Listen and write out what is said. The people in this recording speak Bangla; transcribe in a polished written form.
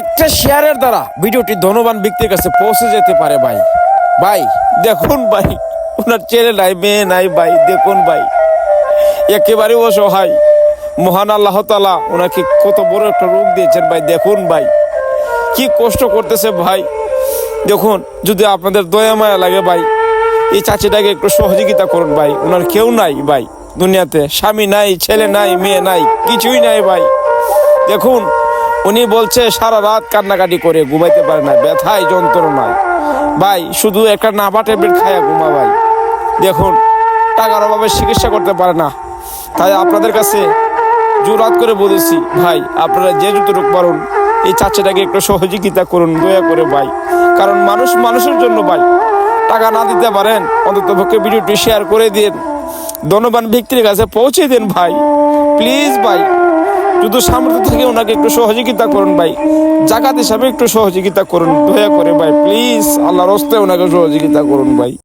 একটা শেয়ারের দ্বারা ভিডিওটি ধনবান ব্যক্তির কাছে পৌঁছে যেতে পারে ভাই। ভাই দেখুন ভাই, ওনার ছেলে নাই মেয়ে নাই ভাই, দেখুন ভাই একেবারে অসহায়। মহান আল্লাহ তাআলা ওনাকে কত বড় একটা রোগ দিয়েছেন ভাই, দেখুন ভাই কি কষ্ট করতেছে ভাই। দেখুন, যদি আপনাদের দয়া মায়া লাগে ভাই, এই চাচিটাকে একটু সহযোগিতা করুন ভাই। ওনার কেউ নাই ভাই দুনিয়াতে, স্বামী নাই, ছেলে নাই, মেয়ে নাই, কিছুই নাই ভাই। দেখুন উনি বলছে সারা রাত কান্নাকাটি করে ঘুমাইতে পারে না, ব্যথায় যন্ত্রণায় ভাই, শুধু একটা নাভা ট্যাবলেট খায়া ঘুমা ভাই। দেখুন টাকার অভাবে চিকিৎসা করতে পারে না। তাই আপনাদের কাছে জোরাত করে বলেছি ভাই, আপনারা যে যতটুকু পারুন এই চাচাটাকে একটু সহযোগিতা করুন দয়া করে ভাই। কারণ মানুষ মানুষের জন্য ভাই, টাকা না দিতে পারেন অন্তত পক্ষে ভিডিওটি শেয়ার করে দিন, ধনবান ব্যক্তির কাছে পৌঁছে দিন ভাই, প্লিজ ভাই। শুধু সামর্থ্য থেকে ওনাকে একটু সহযোগিতা করুন ভাই, জাকাত হিসাবে একটু সহযোগিতা করুন দয়া করে ভাই, প্লিজ আল্লাহর রাস্তায় ওনাকে সহযোগিতা করুন ভাই।